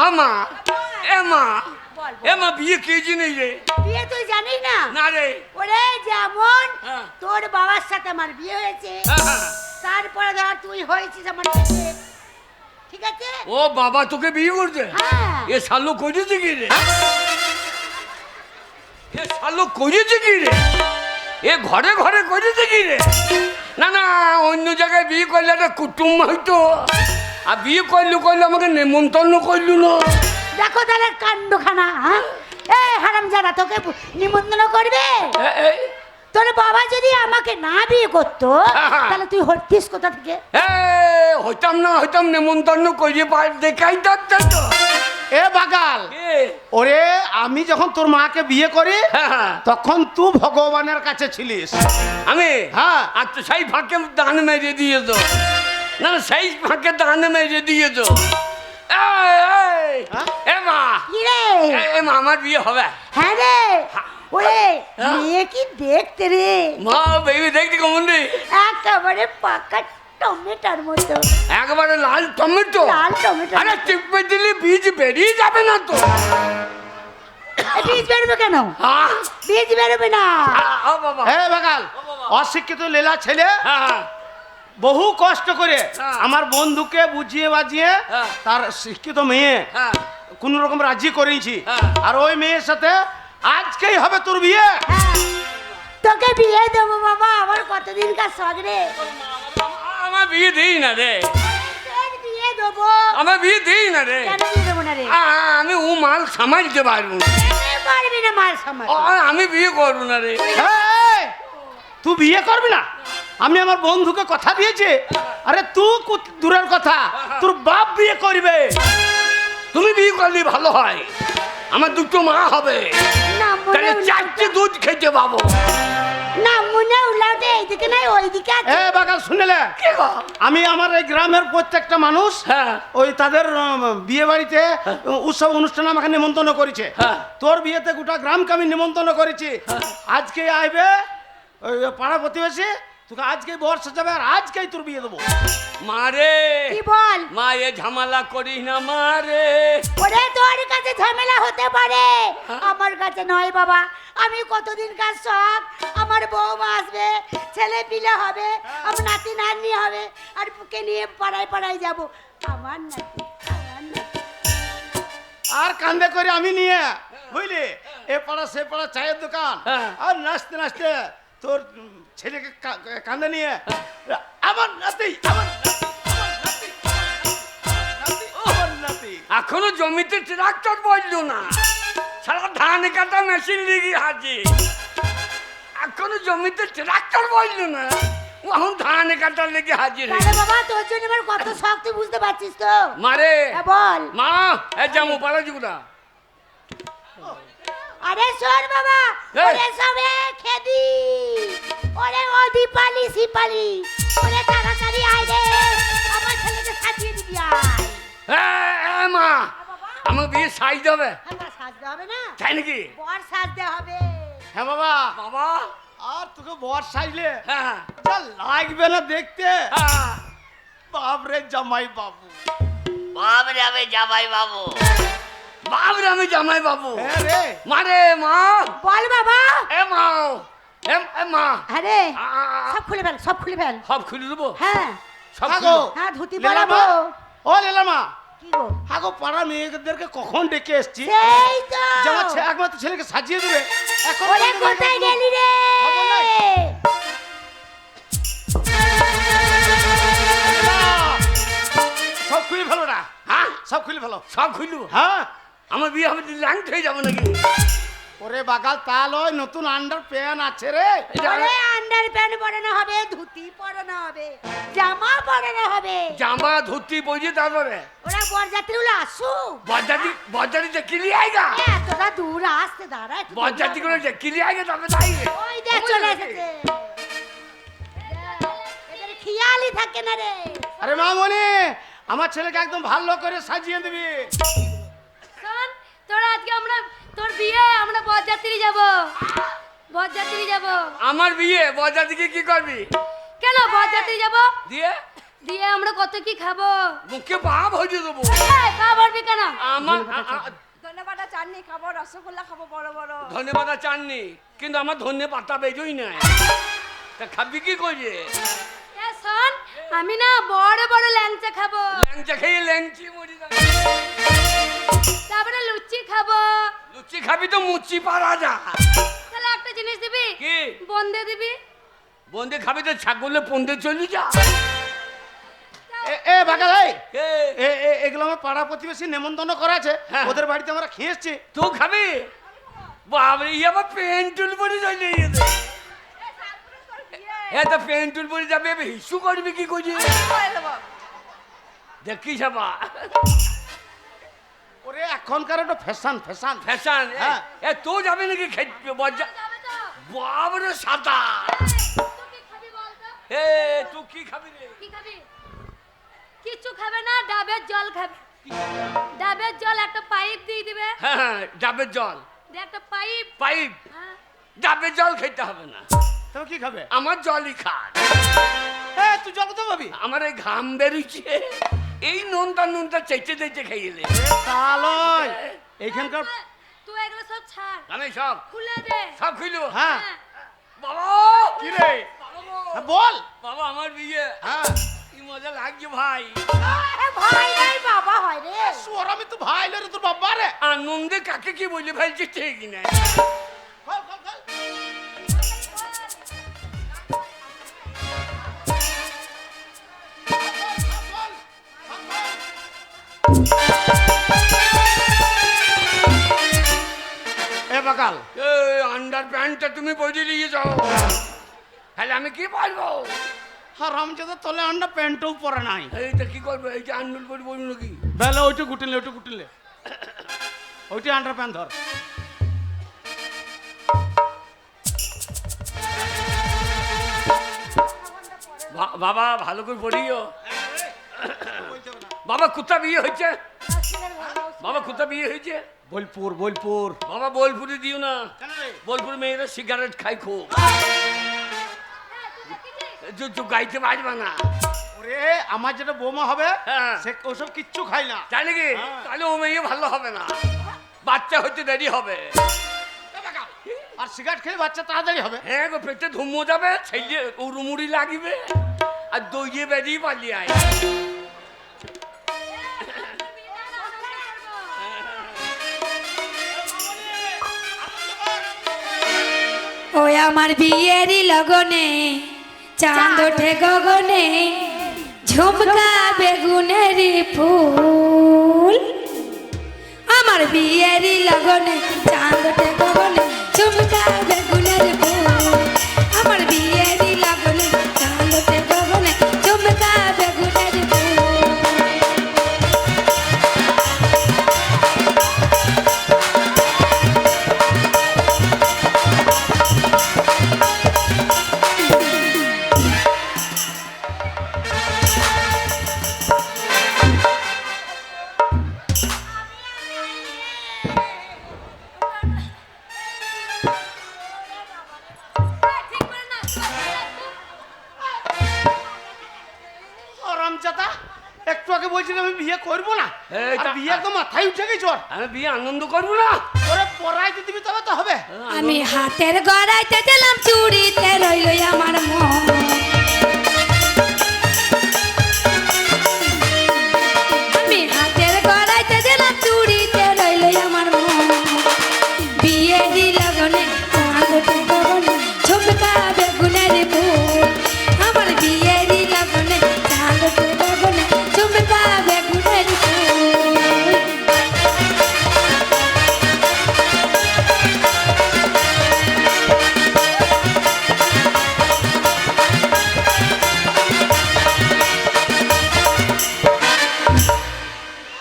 আমা এমা এমা বিয়ে কে জিনিস রে? বিয়ে তুই জানিস না? না রে। ওরে যেমন হ্যাঁ। তোর বাবার সাথে আমার বিয়ে হয়েছে, হ্যাঁ। তারপরে ধর তুই হয়েছিস আমার কাছে, ঠিক আছে? ও বাবা তোকে বিয়ে করছে? হ্যাঁ। এ শালো করেছে কি রে? এ শালো করেছে কি রে? এ ঘরে ঘরে করেছে কি রে? না না, অন্য জায়গায় বিয়ে করলে একটা কুটুম হইতো, আর বিয়ে করলে আমাকে নেমন্তন্ন করলু না। দেখো তাহলে কাণ্ডখানা। হ্যাঁ, এই হারামজাদা তোকে নিমন্ত্রণ করবে? তোর বাবা যদি আমাকে না বিয়ে করতো তাহলে তুই হতিস কোথা থেকে? হইতাম না, হইতাম নেমন্তন্ন করিয়ে দেখাই তো। এ বাগাল, ওরে আমি যখন তোর মাকে বিয়ে করি তখন তুই ভগবানের কাছে ছিলিস। আমি? হ্যাঁ। আর তো সেই ফাঁকে দান মেরে দিয়েছ। না না, সেই ফাঁকে দান মেরে দিয়েছ। আমার বিয়ে হবে। হ্যাঁ রে। ওরে মেয়ে কি দেখতে রে? মা বেবি দেখতে কেমন রে? একেবারে পাকা টমেটোর মতো। একেবারে লাল টমেটো? লাল টমেটো। আরে টিপে দিলে বীজ বেরিয়ে যাবে না তো? বীজ বেরোবে কেন? বীজ বেরোবে না। এ বাগাল, অশিক্ষিত লেলা ছেলে বহু কষ্ট করে আমার বন্ধুকে বুঝিয়ে বাজিয়ে তার শিক্ষিত মেয়ে কোন রকম রাজি করেছি, আর ওই মেয়ের সাথে আজকেই হবে তোর বিয়ে। তোকে বিয়ে দেবো বাবা, আমার কতদিনকার শখ রে। আমার বিয়ে দিই না রে। বিয়ে দেবো। আমার বিয়ে দিই না রে। কেন বিয়ে দেবো না রে? আমি ও মাল সামালতে পারবো না। পারবি না মাল সামাল? আমি বিয়ে করবো না রে। তুই বিয়ে করবি না? আমি আমার বন্ধুকে কথা দিয়েছি। আরে তুই দূরের কথা, তোর বাপ বিয়ে করবে। তুমি বিয়ে করলে ভালো হয়, আমার দুটো মা হবে, না তাহলে চারটে দুধ খেতে পাবো। না মনে উল্লাউটে এইদিকে নাই ওইদিকে আছে। এ বাগাল শুনলে, আমি আমার এই গ্রামের প্রত্যেকটা মানুষ ওই তাদের বিয়ে বাড়িতে উৎসব অনুষ্ঠানে আমাকে নিমন্ত্রণ করেছে। তোর বিয়েতে গোটা গ্রামকে আমি নিমন্ত্রণ করেছি। আজকে আইবে ওই পাড়া প্রতিবেশী, তোকে আজকে বর্ষা যাবে, আর আজকেই তোর বিয়ে দেবো। মারে কি বল? মা এ ঝামেলা করিস না মারে। ওরে তোর কাছে ঝামেলা হতে পারে, আমার কাছে নয় বাবা। আমি কতদিন কাজ শখ, আমার বৌমা আসবে, ছেলে পিলে হবে, আমার নাতি নাতনি হবে, আর বুকে নিয়ে পাড়ায় পাড়ায় যাব। আমার নাতি, আমার নাতি। আর কান্দে করে আমি নিয়ে বুঝলি এ পাড়া সে পাড়া চায়ের দোকান, আর নাচতে নাচতে তোর ছেলেকে কান্দে নিয়ে আমার নাতি, আমার নাতি। এখনো জমিতে ট্রাক্টর বললো না, সারা ধান কাটা মেশিন লিখি হাজির। এখনো জমিতে ট্রাক্টর বললো না, এখন ধান কাটার লেগে হাজির। বাবা তোর জন্য আমার কত শখ, তুই বুঝতে পারছিস তো? মারে বল মা, এ জামু পালা জুগুলা। আরে শোন বাবা, ওরে সবে খেদি, ওরে ও দীপালি সিপালি, ওরে তাড়াতাড়ি আয় রে, আমার ছেলেকে সাজিয়ে দিবি আয়। মা আমার বিয়ে সাইজ হবে। হ্যাঁ সাজতে হবে না? তাই নাকি? বর সাজতে হবে। হ্যাঁ বাবা। বাবা আর তোকে বর সাইলে হ্যাঁ যা লাগবে না দেখতে। বাবরে জামাই বাবু, বাবরে আমি জামাই বাবু, বাবরে আমি জামাই বাবু। হ্যাঁ রে মারে মা। বল বাবা। এ মা, এ মা। আরে সব খুলে ফেল, সব খুলে ফেল। সব খুলে দেবো? হ্যাঁ সব হাগো, হ্যাঁ ধুতি লেলা পরাবো। মা, ও লেলা মা, কি গো? হাগো পাড়া মেয়েদেরকে কখন ডেকে এসছি সেই তো যে আমার একমাত্র ছেলেকে সাজিয়ে দেবে। এখন ওরে কোথায় গেলি রে? খবর নাই। সব খুলে ফেলো না। হ্যাঁ সব খুলে ফেলো। সব খুলবো? হ্যাঁ আমার বিয়ে হবে ল্যাংট হয়ে যাবো নাকি? ওরে বাগাল তাল ওই নতুন আন্ডার প্যান্ট আছে রে। ওরে আন্ডার প্যান্ট পরানো হবে, ধুতি পরানো হবে, জামা পরানো হবে। জামা ধুতি পরিয়ে তারপরে ওরা বরযাত্রীগুলো আসুক। বরযাত্রী যে কিলি আইগা, এতটা দূর আসতে দাঁড়া। বরযাত্রী করে যে কিলি আইগা তবে তাই ওই দেখ চলে এসেছে। এদের খেয়ালই থাকে না রে। আরে মামনি, আমার ছেলেকে একদম ভালো করে সাজিয়ে দিবি। শোন, তোরা আজকে আমরা তোর বিয়ে আমরা বরযাত্রী যাব, বরযাত্রী যাব। আমার বিয়ে বরযাত্রীকে কি করবি? কেন বরযাত্রী যাব? দিয়ে দিয়ে আমরা কত কি খাবো? মুখে পা ভরিয়ে দেবো। এই, পা ভরবি কেন? আমার ধন্যবাদ চাটনি খাবো, রসগোল্লা খাবো বড় বড়। ধন্যবাদ চাননি, কিন্তু আমার ধন্য পাতা বেজই নাই। তা খাবি কি করে? এ শোন, আমি না বড় বড় ল্যাংচা খাবো, ল্যাংচা খেয়ে ল্যাংচি মরি যাবে। তারপরে লুচি খাবো। লুচি খাবি তো মুচি পারা যা। তাহলে একটা জিনিস দিবি? কি? বন্দে দিবি। বন্দে খাবি তো ছাগলে পন্দে চলি যা। এ বাগাল এই, এ, এগুলো আমার পাড়া প্রতিবেশী নেমন্তন্ন করা আছে, হ্যাঁ। ওদের বাড়িতে আমরা খেয়েছি। তুই খাবি? বাবরে, ই আবার পেন্টুল পরে চলে গেছে। এত পেন্টুল পরে যাবে, হিসু করবি কি করে? দেখিস আবার ওরে এখনকার একটা ফ্যাশন ফ্যাশন। ফ্যাশন। হ্যাঁ। এ তুই যাবি নাকি খেতে বজ্জা? যাবে তো? বাবরে সাদা। তুই কি খাবি বল তো? এ তুই কি খাবি রে? কি খাবি? কিছু খাবে না, ডাবের জল খাবে। ডাবের জল একটা পাইপ দিয়ে দিবে। হ্যাঁ, ডাবের জল। দে একটা পাইপ। পাইপ। হ্যাঁ। ডাবের জল খেতে হবে না, তুমি কি খাবে? আমার জলই খান। তুই জল তো পাবি? আমার এই ঘাম বেরুচ্ছে, এই নুনটা চেঁচে চেঁচে খাইলে। তালয় এইখানকার তুই এগুলো সব ছাড়, আমি সব খুলে দে। সব খুলবো। হ্যাঁ বাবা কি রে? বাবা গো। হ্যাঁ, বল। বাবা আমার বিয়ে, হ্যাঁ কি মজা লাগছে ভাই। ভাই নাই বাবা হয় রে। সোর আমি তো ভাই রে তোর বাবা রে। আনন্দে কাকে কি বলে ফেলছে ঠিক না। খল খল খল। এ বাকাল, আন্ডার প্যান্টটা তুমি পরে নিয়ে যাও, তাহলে আমি কি পারবো? হারামজাদা তলে আন্ডা প্যান্টও পরে নাই। এইটা কি করবো? এইটা আন্ডুল করে বলবো নাকি? বেলা ওইটা গুটিলে ওইটা আন্ডার প্যান্ট ধর। বাবা ভালো করে পড়িও। বাবা কোথা বিয়ে হয়েছে? বাবা কোথা বিয়ে হয়েছে? বোলপুর বোলপুর। বাবা বোলপুরে দিও না, কেন রে? বোলপুর মেয়েরা সিগারেট খাই খুব, হ্যাঁ, তুই গাইতে পারবা না। ওরে আমার যেটা বৌমা হবে হ্যাঁ। সে ওসব কিচ্ছু খায় না। তাই নাকি? হ্যাঁ। তাহলে ও মেয়ে ভালো হবে না, বাচ্চা হইতে দেরি হবে। আর সিগারেট খেলে বাচ্চা তাড়াতাড়ি হবে। হ্যাঁ গো, পেটে ধুমো যাবে, ছেলে উড়ুমুড়ি লাগিবে, আর দইয়ে বেরিয়ে পালিয়ে আয়। ওই আমার বিয়েরই লগনে চাঁদ ওঠে গগনে, ঝুমকা বেগুনেরই ফুল। আমার বিয়েরই লগনে চাঁদ ওঠে গগনে, ঝুমকা বেগুনের ফুল। আমার বিয়েরই লগনে চাঁদ ওঠে গগনে, ঝুমকা বেগুনের ফুল। হারামজাদা একটু আগে বলছিলাম আমি বিয়ে করবো না, এই আর তা- বিয়ে তো মাথায় উঠে গেছে ওর। আমি বিয়ে আনন্দ করবো না? ওরে পড়াইতে দিবি তবে তো হবে। আমি হাতের গড়াইতে দিলাম, চুড়িতে রইল আমার মন। আমি হাতের গড়াইতে দিলাম, চুড়িতে রইল আমার মন। বিয়ে দিল গনে চাঁদ ওঠে গগনে, ঝুমকা বেগুনের ফুল। আমার বিয়ে দিল গনে চাঁদ ওঠে গগনে, ঝুমকা বেগুনের ফুল।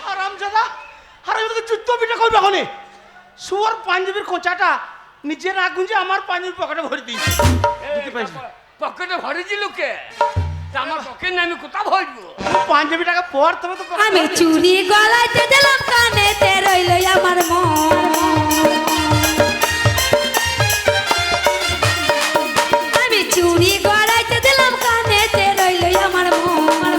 হারামজাদা হারামজাদা জুতো পিঠা করবে এখন। শুয়ার পাঞ্জাবির খোঁচাটা নিজে না গুঁজে আমার পাঞ্জাবির পকেটে ভরে দিয়েছে। বুঝতে পারছি। পকেটে ভরেছিল কে? তা আমার পকেট না, আমি কোথা ভরবো? পাঞ্জাবিটাকে পর তবে তো আমি চুরি গলাইতে দিলাম, কানেতে রইল আমার মন। আমি চুরি গলাইতে দিলাম, কানেতে রইল আমার মন।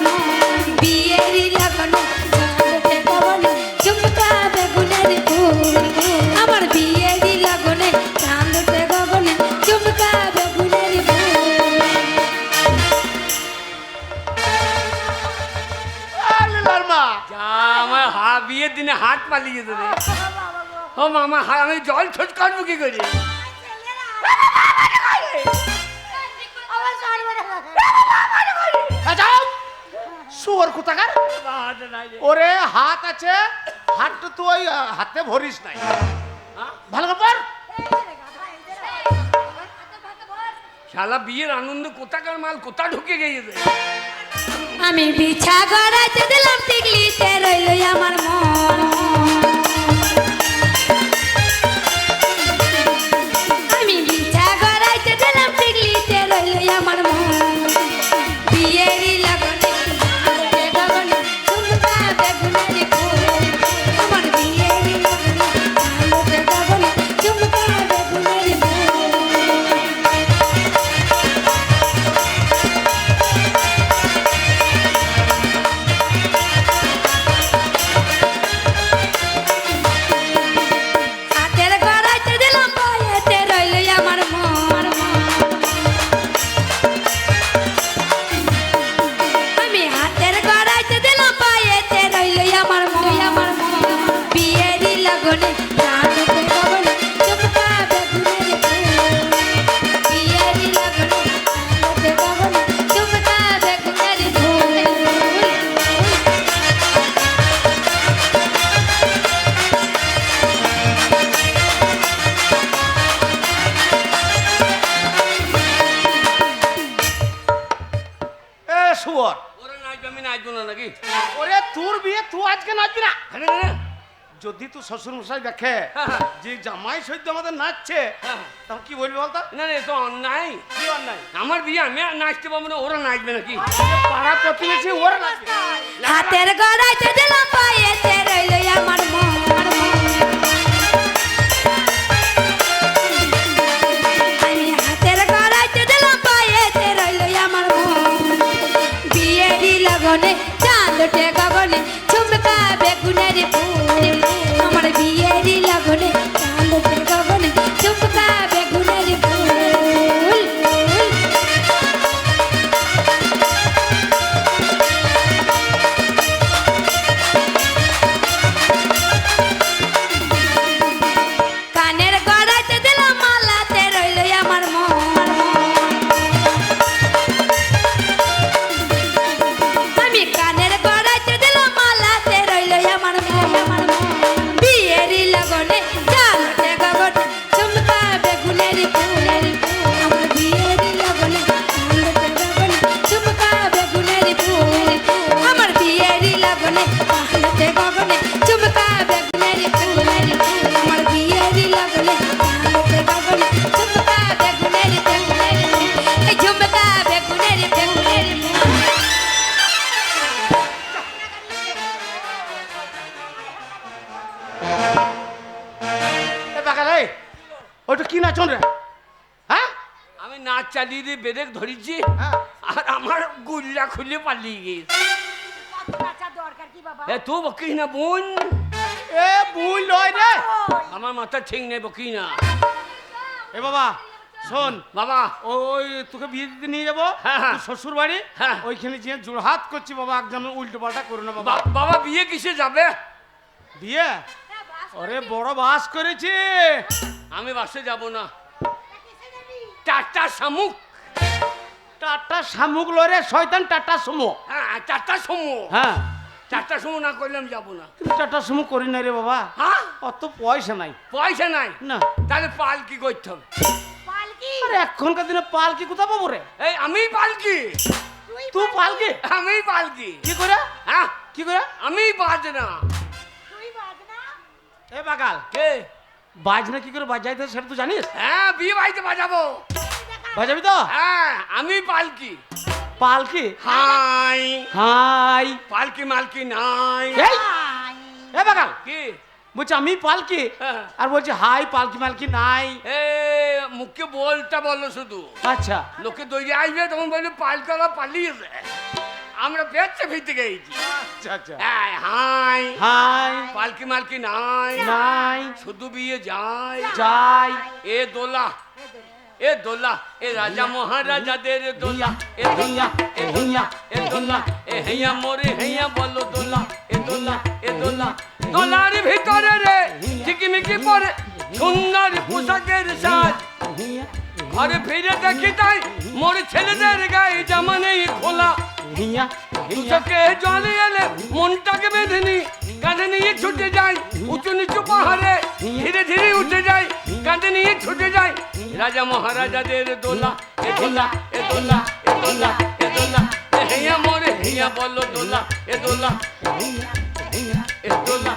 বিয়ের দিনে হাট পালিয়ে গেছে রে। ও মামা আমি জল ছোট কাটবো কি করি? আমার সর্বনাশ। যাও শুয়োর কোথাকার। ওরে হাত আছে, হাতটা তুই হাতে ভরিস নাই। ভালো ব্যাপার। শালা বিয়ের আনন্দ কোথাকার মাল কোথা ঢুকে গিয়েছে। আমি বিছা গড়াইতে দিলাম টিকলিতে রইল আমার মন। আমি বিছা গড়াইতে দিলাম টিকলিতে রইল আমার মন। বিয়েরই লগনে আলোতে গগনে ঝুমকা বেগুনের ফুল। আমার বিয়েরই লগনে আলোতে গগনে ঝুমকা বেগুনের ফুল। হাতের গড়াইতে দিলাম পায়েতে রইল আমার মন। আমি হাতের গড়াইতে দিলাম পায়েতে রইল আমার মন। বিয়েরই লগনে চাঁদতে গগনে ঝুমকা বেগুনের ফুল। বিয়েরই লগনে চাঁদতে গগনে ঝুমকা বেগুনের ফুল। এ শুয়োর, ওরা নাচবে আমি নাচবো না নাকি? ওরে তোর বিয়ে তুই আজকে নাচবি না। হ্যাঁ না? যদি তুই শ্বশুর মশাই দেখে হ্যাঁ। যে জামাই সৈদ্য আমাদের নাচছে, হ্যাঁ। তখন কি বলবি বলতো? না রে তো অন্যায়। কি অন্যায়? আমার বিয়ে আমি আর নাচতে পারবো না, ওরা নাচবে নাকি? পাড়া প্রতিবেশী ওরা নাচবে। হাতের গড়াইতে দিলাম পায়েতে রইল আমার মন। আমি হাতের গড়াইতে দিলাম পায়েতে রইল আমার মন। বিয়েরই লগনে চাঁদতে গগনে ঝুমকা বেগুনের ফুল। আমার বিয়েরই লগনে চাঁদতে গগনে ঝুমকা বেগুনের ফুল। কানের গড়াইতে দিলাম মালাতে রইল আমার মন। আমি কানের গড়াইতে দিলাম মালাতে রইল আমার মন। বিয়েরই লগনে চালতে গগনে ঝুমকা বেগুনের ফুল। আমার বিয়েরই লগনে চালতে গগনে ঝুমকা বেগুনের ফুল। আমার বিয়েরই লগনে চালতে গগনে ঝুমকা বেগুনের ফুল। আমার বিয়েরই লগনে চালতে গগনে ঝুমকা বেগুনের ফুল। এই ঝুমকা বেগুনের ফুল। এ বাকালে, ওইটা কি নাচন রে? হ্যাঁ আমি নাচ চালিয়ে দিয়ে ব্রেক ধরেছি হ্যাঁ। আর আমার গুল্লা খুলে পালিয়ে গেছে। কত নাচার দরকার কি বাবা? এ তো বকিস না বোন, এ ভুল লয় রে। আমার মাথা ঠিক নেই, বকি না। এ বাবা শোন, বাবা ওই তোকে বিয়ে দিতে নিয়ে যাবো হ্যাঁ, হ্যাঁ। শ্বশুর বাড়ি। হ্যাঁ। ওইখানে যে জোড়হাত করছি বাবা, একদম উল্টো পাল্টা করো না বাবা। বাবা বিয়ে কিসে যাবে? বিয়ে ওরে বড় বাস করেছে। আমি বাসে যাব না, টাটা শামুক। টাটা শামুক লয় রে শয়তান, টাটা সুমো। হ্যাঁ টাটা সমু। হ্যাঁ টাটা সমু না করলে আমি যাবো না। কিন্তু টাটা সুমো করি না রে বাবা, হ্যাঁ অত পয়সা নাই। পয়সা নাই? না। তাহলে পাল কি করতে হবে? পালকি? আরে এখনকার দিনে পালকি কোথা পাবো রে? এই আমি পালকি, তুই পালকি আমি পালকি। কি করে? হ্যাঁ কি করে? আমি বাজ না। তুই বাজনা? এ বাগাল, কে? বাজনা কি করে বাজাইতে সেটা তুই জানিস? হ্যাঁ বিয়ে বাড়িতে বাজাবো। বাজাবি তো? হ্যাঁ আমি পালকি। পালকি? হাই হাই পালকি মালকি নাই। এই এ বাগাল, কি? বলছি আমি পালকি হ্যাঁ। আর বলছি হাই পালকি মালকি নাই। এ মুখে বলতে বলো শুধু, আচ্ছা লোকে দৌড়ে আসবে তখন বলবে পালকালা পালিয়েছে, আমরা পেঁচে ফিরতে গেছি। আচ্ছা আচ্ছা। হ্যাঁ হাই হাই পালকি মালকি নাই, নাই শুধু বিয়ে যায়। যাই এ দোলা, এ দোলা, এ রাজা মহারাজাদের দোলা। এ দোলা, এ দোলা, এ দোলা, এ হেয়া মোরে হেয়া বলো দোলা। এ দোলা, এ দোলা, এ দোলার ভিতরে রে ঝিকিমিকি পরে সুন্দর পোশাকের সাজ। ঘরে ফিরে দেখি তাই মোর ছেলেদের গায়ে জামা নেই খোলা। চোখে জল এলে মনটাকে বেঁধে নি, কাঁধে নিয়ে ছুটে যাই উঁচু নিচু পাহাড়ে, ধীরে ধীরে উঠে যাই কাঁধে নিয়ে ছুটে যাই রাজা মহারাজাদের দোলা। এ দোলা এ দোলা এ দোলা এ দোলা এ হেয়া মোরে হেয়া বলো দোলা এ দোলা এ দোলা এ দোলা।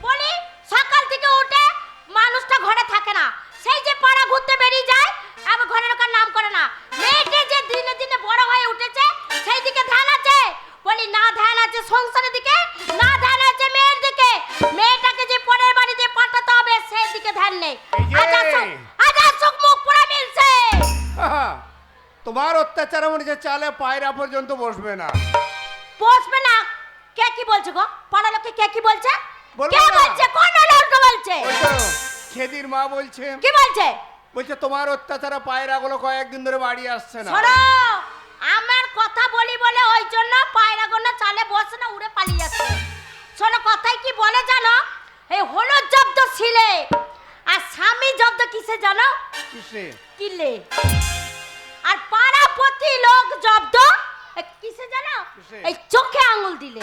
বলি সকাল থেকে উঠে মানুষটা ঘরে থাকে না, সেই যে পাড়া ঘুরতে বেরিয়ে যায় আবার ঘরের কার নাম করে না। মেয়েটা যে দিনে দিনে বড় হয়ে উঠেছে সেই দিকে ধ্যান আছে? বলি না, ধ্যান আছে সংসারের দিকে, না ধ্যান আছে মেয়ের দিকে। মেয়েটাকে যে পরের বাড়িতে পাঠাতে হবে সেই দিকে ধ্যান নেই। আজ আসুক মুখ পুরা মিলছে। তোমার অত্যাচার মনে হচ্ছে চালে পায়রা পর্যন্ত বসবে না। বসবে না? কে কি বলছে গো? পাড়া লোকে কে কি বলছে? বলবো কে না। বলছে? কোন লোক বলছে? ওই তো খেদির মা বলছে, কি বলছে? বলছে তোমার অত্যাচারে পায়রাগুলো কয়েকদিন ধরে বাড়ি আসছে না। শোনো, আমার কথা বলি বলে ওই জন্য পায়রাগুলো চালে বসে না, উড়ে পালিয়ে যাচ্ছে। শোনো কথাই কি বলে জানো? এই হলুদ জব্দ ছিলে আর স্বামী জব্দ কিসে জানো? কিসে? কিলে। আর পাড়া প্রতি লোক জব্দ কিসে জানো? কিসে? এই চোখে আঙুল দিলে।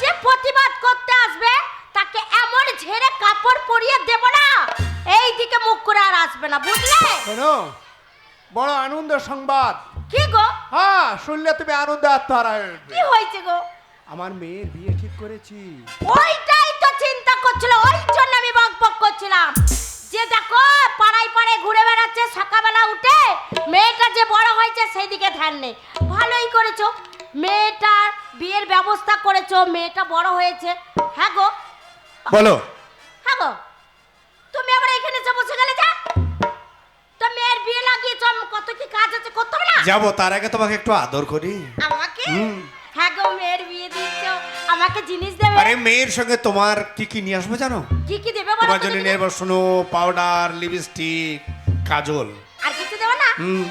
যে প্রতিবাদ করতে আসবে তাকে এমন ঝেড়ে কাপড় পরিয়ে দেব না, এই দিকে মুখ করে আর আসবে না, বুঝলে? শোনো, বড় আনন্দ সংবাদ। কি গো? হ্যাঁ, শুনলে তুমি আনন্দ আত্মহারা হয়ে উঠবে। কি হয়েছে গো? আমার মেয়ের বিয়ে ঠিক করেছি। ওইটাই তো চিন্তা করছিল, ওই জন্য আমি বকবক করছিলাম যে দেখো পাড়ায় পাড়ায় ঘুরে বেড়াচ্ছে সকালবেলা উঠে, মেয়েটা যে বড় হয়েছে সেই দিকে ধ্যান নেই। ভালোই করেছো, মেয়েটার বিয়ের ব্যবস্থা করেছো, মেয়েটা বড় হয়েছে। হ্যাঁ গো, বলো। হ্যাঁ গো, তুমি আবার এখানে এসে বসে গেলে যা? তো মেয়ের বিয়ে লাগিয়েছ, কত কি কাজ আছে, করতে হবে না? যাবো, তার আগে তোমাকে একটু আদর করি। আমাকে? হ্যাঁ গো, মেয়ের বিয়ে দিচ্ছ, আমাকে জিনিস দেবে? আরে মেয়ের সঙ্গে তোমার কি কি নিয়ে আসবো জানো? কি কি দেবে বলো তোমার তো জন্য দেখি? নেব শোনো, পাউডার, লিপস্টিক, কাজল। আর কিছু দেবে না? হুম,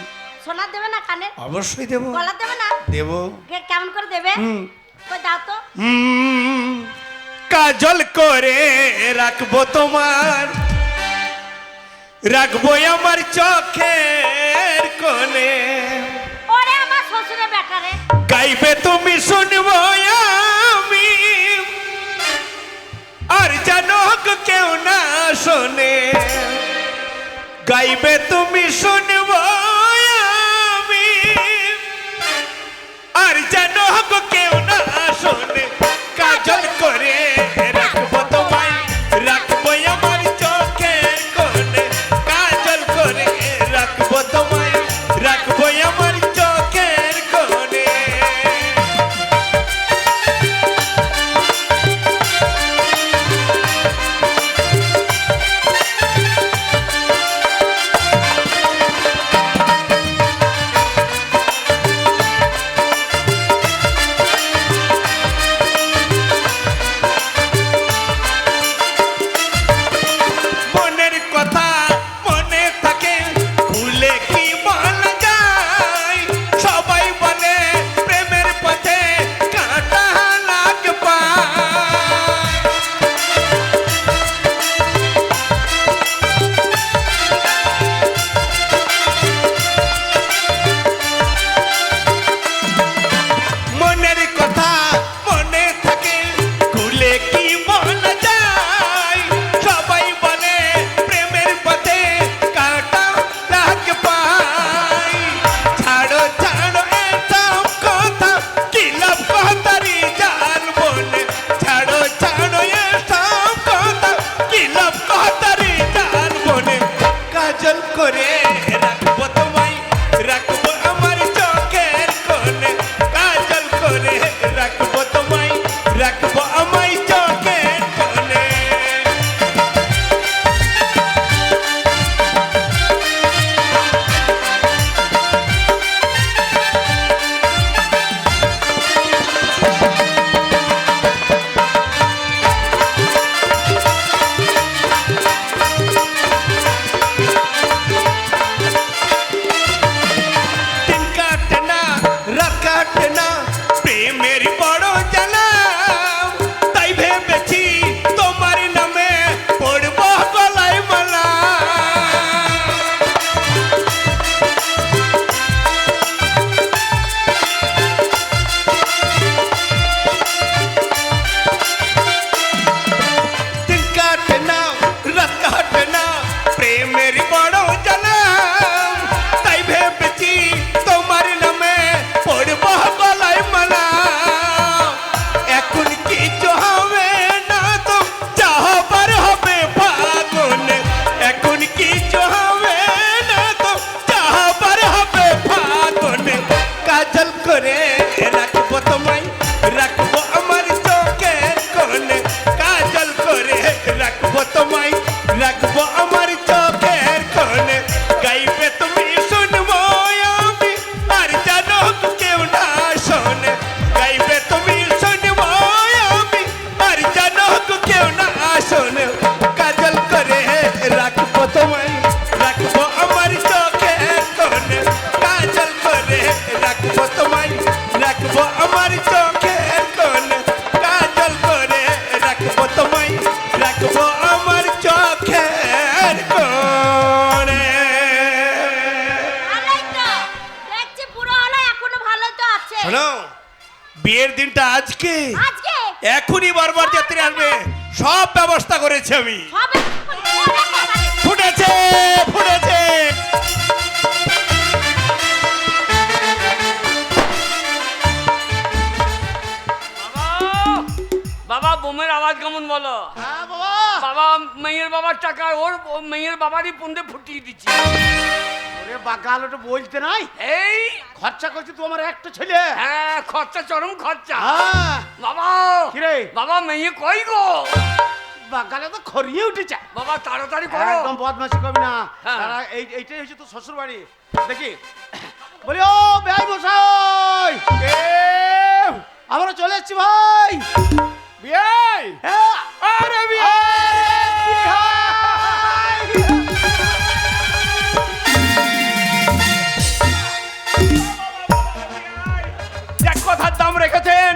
সোনার দেবে না? কানের অবশ্যই দেবো। গলা দেবে না? দেবো। কেমন করে দেবে? কই দাও তো। কাজল করে রাখবো তোমার, রাখবো আমার চোখের কোণে। ওরে আমার শ্বশুরের ব্যাটারে। গাইবে তুমি শুনবো আমি, আর জানো কেউ না শোনে। গাইবে তুমি শুনবো আমি, আর জানো কেউ না শোনে। কাজল করে রাখবো তোমায়, রাখবো আমার চোখের কোণে। কাজল করে রাখবো তোমায়, রাখবো আমার চোখের কোণে। কাটে না প্রেমের বড় জ্বালা তাই ভেবেছি তোমার নামে পড়ব গলায় মালা দিন কাটে না রাত কাটে না প্রেমের বড় জ্বালা তাই ভেবেছি তোমার নামে পড়ব গলায় মালা এখন কিছু হবে না তো চাহবার হবে ফাগুন এখন কিছু হবে না তো চাহবার হবে ফাগুন কাজল করে রাখবো তোমায় রাখবো আমার চোখের কোণে কাজল করে রাখবো তোমায় রাখবো আমার চোখের কোণে গাইবে তুমি শুনবো আমি আর জানো কেউ না শোনে গাইবে তুমি শুনবো আমি আর জানো কেউ না শোনে কাজল করে রাখবো তোমায় রাখবো আমার চোখের কোণে কাজল করে রাখবো তোমায় রাখবো আমার চোখের কোণে কাজল করে রাখবো তোমায় রাখবো আমার চোখের কোণে ভালোই তো দেখছি পুরো হলো এখনো ভালো তো আছে শোনো বিয়ের দিনটা আজকে আজকে এখনই বারবার যাত্রী আসবে সব ব্যবস্থা করেছি আমি হবে ফুটেছে ফুটেছে বাবা বোমের আওয়াজ কেমন বলো হ্যাঁ বাবা বাবা মেয়ের বাবার টাকা ওর মেয়ের বাবারই পুন্দে ফুটিয়ে দিচ্ছে ওরে বাগাল ওটা বলতে নাই এই খরচা করছি তো আমার একটা ছেলে হ্যাঁ খরচা চরম খরচা হ্যাঁ বাবা কি রে? বাবা মেয়ে কই গো বাগালে তো খরিয়ে উঠেছে বাবা তাড়াতাড়ি করো একদম বদমাশি করবি না হ্যাঁ। দাঁড়া, এইটাই হচ্ছে তো শ্বশুর বাড়ি দেখি বলি ও বেআই মশাই আমরা চলে এসেছি ভাই বিয়াই হ্যাঁ আরে বিয়াই এক কথার দাম রেখেছেন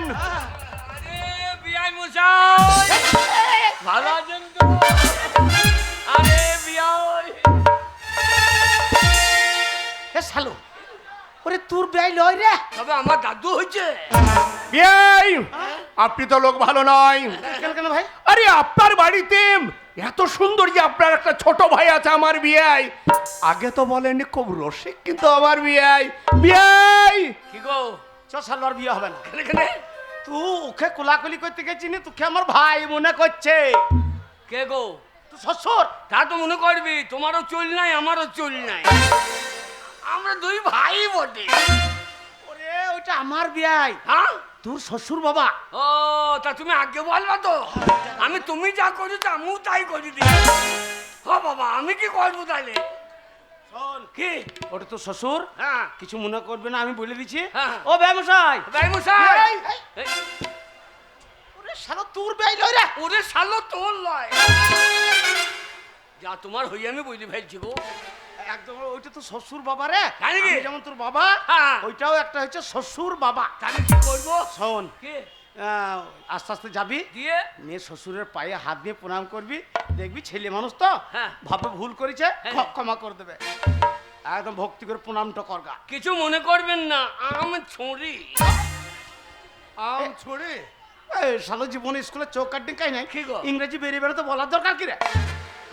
আরে বিয়াই মশাই ভালো আছেন তো আরে বিয়াই এ শালো ওরে তোর বেআই লয় রে তবে আমার দাদু হয়েছে বিয়াই আপনি তো লোক ভালো নয় কেন কেন ভাই আরে আপনার বাড়িতে এত সুন্দর যে আপনার একটা ছোট ভাই আছে আমার বিয়াই আগে তো বলেনি খুব রসিক কিন্তু আমার বিয়াই বিয়াই কি গো চ শালো আর বিয়ে হবে না এখানে তুই ওকে কোলাকুলি করতে গেছিনি তোকে আমার ভাই মনে করছে কে গো তুই শ্বশুর তা তো মনে করবি তোমারও চুল নাই আমারও চুল নাই আমরা দুই ভাই বটে ওরে ওইটা আমার বিয়াই হ্যাঁ তোর শ্বশুর বাবা ও তা তুমি আগে বলবা তো আমি তুমি যা করেছো আমিও তাই করে দিই ও বাবা আমি কি করবো তাহলে শোন কি ওটা তো শ্বশুর হ্যাঁ কিছু মনে করবে না আমি বলে দিচ্ছি হ্যাঁ। ও ব্যবসায় ভাই মশাই এই, এই। ওরে শালো তোর বেআই লয় রে ওরে শালো তোর লয় যা তোমার হই আমি বুঝতে ফেলছি গো একদম ওইটা তো শ্বশুর বাবা রে তাই নাকি? আমি যেমন তোর বাবা হ্যাঁ। ওইটাও একটা হচ্ছে শ্বশুর বাবা তা আমি কি করবো শোন কি আস্তে আস্তে যাবি দিয়ে নিয়ে শ্বশুরের পায়ে হাত দিয়ে প্রণাম করবি দেখবি ছেলে মানুষ তো হ্যাঁ। ভাবে ভুল করেছে হ্যাঁ। ক্ষমা করে দেবে একদম ভক্তি করে প্রণামটা করগা কিছু মনে করবেন না আম ছড়ি আম ছড়ে এই শালো জীবনে স্কুলে চোখ কাটতে কাই নাই কি গো? ইংরেজি বেরিয়ে বেরোতে বলার দরকার কি রে